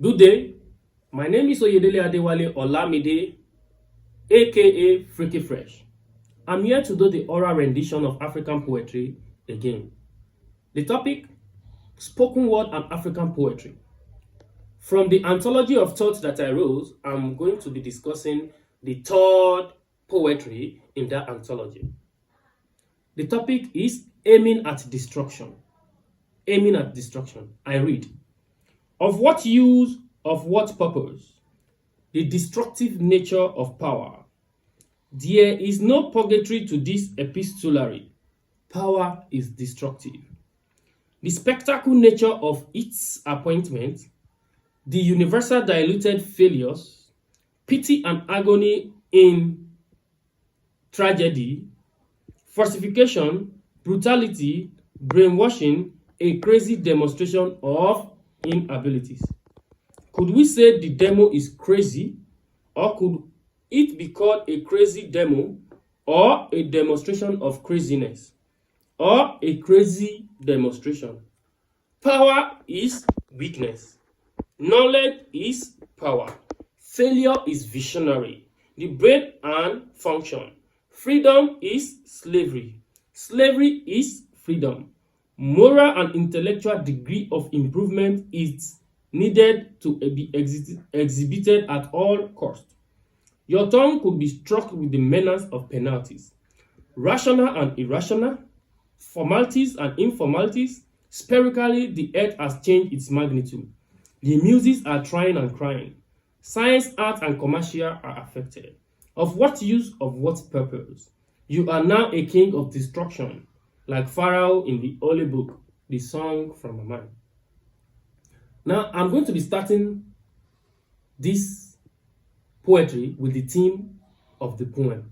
Good day. My name is Oyedele Adewale Olamide, aka Freaky Fresh. I'm here to do the oral rendition of African poetry again. The topic: spoken word and African poetry. From the anthology of thoughts that I wrote, I'm going to be discussing the third poetry in that anthology. The topic is aiming at destruction. Aiming at destruction. I read: of what use, of what purpose? The destructive nature of power. There is no purgatory to this epistolary. Power is destructive. The spectacle nature of its appointment, the universal diluted failures, pity and agony in tragedy, falsification, brutality, brainwashing, a crazy demonstration of inabilities. Could we say the demo is crazy, or could it be called a crazy demo, or a demonstration of craziness, or a crazy demonstration? Power is weakness. Knowledge is power. Failure is visionary. The brain and function. Freedom is slavery. Slavery is freedom. Moral and intellectual degree of improvement is needed to be exhibited at all costs. Your tongue could be struck with the menace of penalties. Rational and irrational, formalities and informalities. Spherically, the earth has changed its magnitude. The muses are trying and crying. Science, art, and commercial are affected. Of what use, of what purpose? You are now a king of destruction, like Pharaoh in the Holy Book, the song from my mind. Now, I'm going to be starting this poetry with the theme of the poem.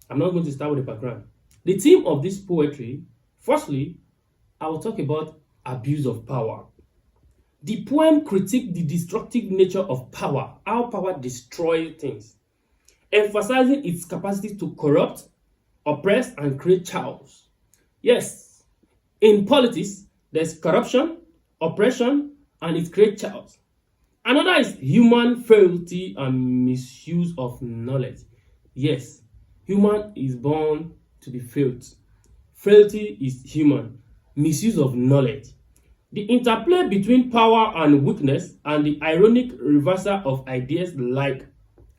I'm not going to start with the background. The theme of this poetry, firstly, I will talk about abuse of power. The poem critiques the destructive nature of power, how power destroys things, emphasizing its capacity to corrupt, oppress, and create chaos. Yes, in politics, there's corruption, oppression, and it creates chaos. Another is human frailty and misuse of knowledge. Yes, human is born to be failed. Frailty is human. Misuse of knowledge. The interplay between power and weakness and the ironic reversal of ideas like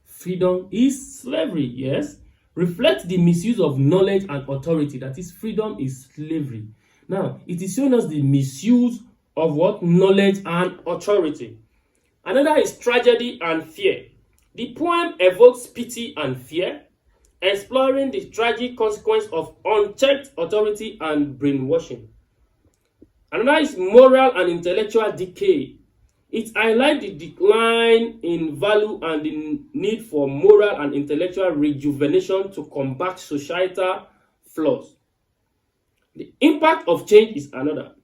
freedom is slavery, yes, reflects the misuse of knowledge and authority. That is, freedom is slavery. Now, it is showing us the misuse of what? Knowledge and authority. Another is tragedy and fear. The poem evokes pity and fear, exploring the tragic consequence of unchecked authority and brainwashing. Another is moral and intellectual decay. It highlights the decline in value and the need for moral and intellectual rejuvenation to combat societal flaws. The impact of change is another.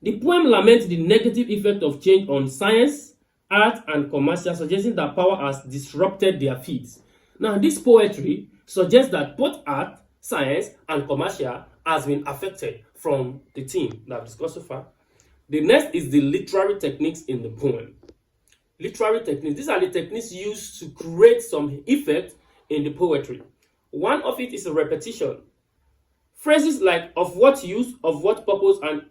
The poem laments the negative effect of change on science, art, and commercial, suggesting that power has disrupted their feats. Now, this poetry suggests that both art, science, and commercial has been affected from the theme that I've discussed so far. The next is the literary techniques in the poem. Literary techniques. These are the techniques used to create some effect in the poetry. One of it is a repetition. Phrases like of what use, of what purpose, and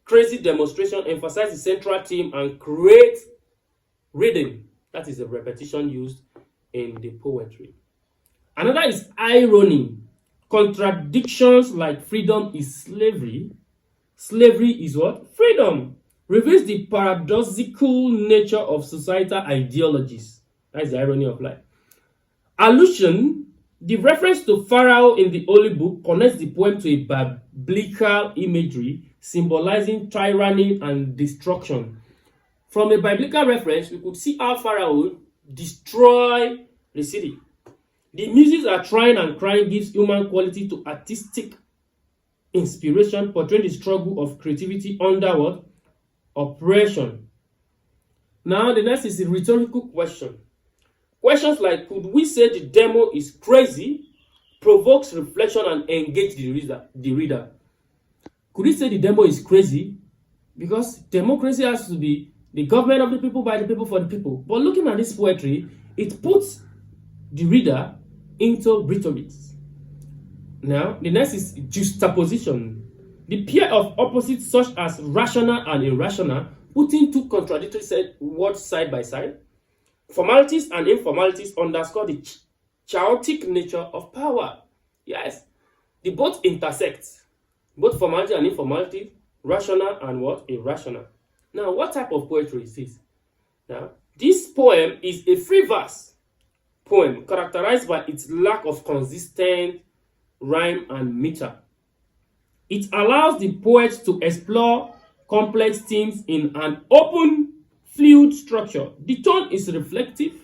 crazy demonstration emphasize the central theme and create rhythm. That is a repetition used in the poetry. Another is irony. Contradictions like freedom is slavery. Slavery is what? Freedom. Reveals the paradoxical nature of societal ideologies. That is the irony of life. Allusion. The reference to Pharaoh in the Holy Book connects the poem to a biblical imagery symbolizing tyranny and destruction. From a biblical reference, we could see how Pharaoh destroyed the city. The muses are trying and crying gives human quality to artistic inspiration, portraying the struggle of creativity under what? Oppression. Now, the next is a rhetorical question. Questions like, could we say the demo is crazy, provokes reflection and engage the reader. Could we say the demo is crazy? Because democracy has to be The government of the people, by the people, for the people. But looking at this poetry, it puts the reader into rhetorics. Now, the next is juxtaposition. The pair of opposites such as rational and irrational, putting two contradictory words side by side. Formalities and informalities underscore the chaotic nature of power. Yes, they both intersect. Both formality and informality, rational and what? Irrational. Now, what type of poetry is this? Now, this poem is a free verse poem characterized by its lack of consistent rhyme and meter. It allows the poet to explore complex themes in an open, fluid structure. The tone is reflective,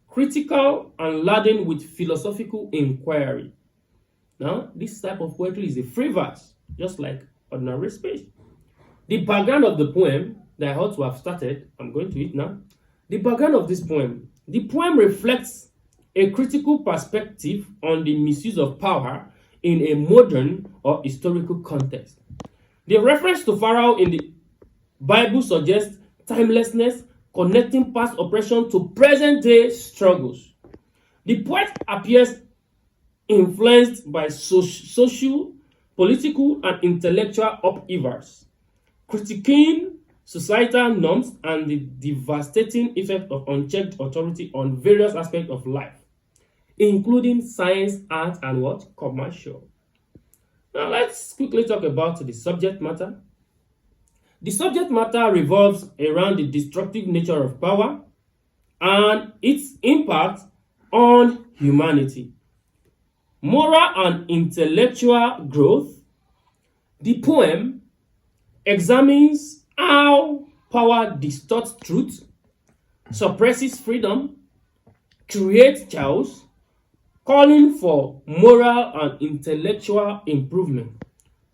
critical, and laden with philosophical inquiry. Now, this type of poetry is a free verse, just like ordinary speech. The background of the poem that I ought to have started, I'm going to it now. The background of this poem. The poem reflects a critical perspective on the misuse of power in a modern or historical context. The reference to Pharaoh in the Bible suggests timelessness, connecting past oppression to present-day struggles. The poet appears influenced by social, political, and intellectual upheavals, critiquing societal norms and the devastating effect of unchecked authority on various aspects of life, including science, art, and what? Commercial. Now let's quickly talk about the subject matter. The subject matter revolves around the destructive nature of power and its impact on humanity. Moral and intellectual growth. The poem examines how power distorts truth, suppresses freedom, creates chaos, calling for moral and intellectual improvement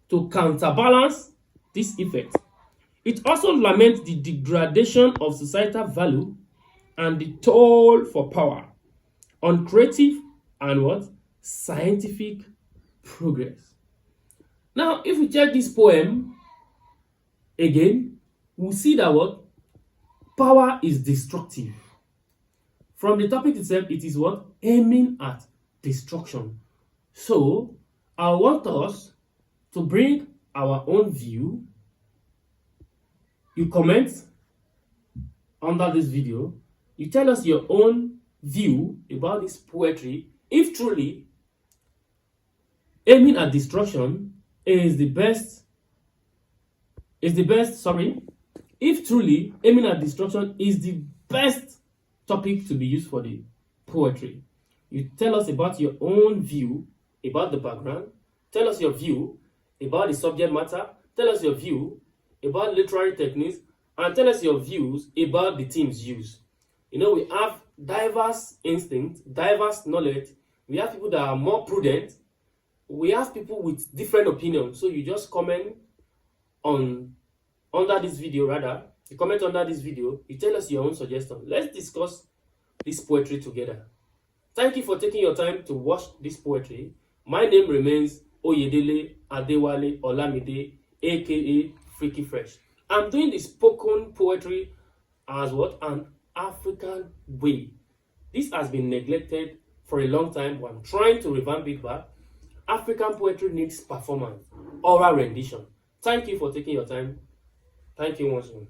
to counterbalance this effect. It also laments the degradation of societal value and the toll for power on creative and what? Scientific progress. Now, if we check this poem again, we'll see that what? Power is destructive. From the topic itself, it is what? Aiming at destruction. So, I want us to bring our own view. You comment under this video. You tell us your own view about this poetry. If truly aiming at destruction is the best, if truly aiming at destruction is the best topic to be used for the poetry, you tell us about your own view about the background, tell us your view about the subject matter, tell us your view about literary techniques, and tell us your views about the themes used. You know, we have diverse instincts, diverse knowledge. We have people that are more prudent. We have people with different opinions. So you just comment under this video, rather. You comment under this video. You tell us your own suggestion. Let's discuss this poetry together. Thank you for taking your time to watch this poetry. My name remains Oyedele Adewale Olamide, aka Freaky Fresh. I'm doing the spoken poetry as what? An African way. This has been neglected for a long time, but I'm trying to revamp it back. African poetry needs performance, oral rendition. Thank you for taking your time. Thank you once more.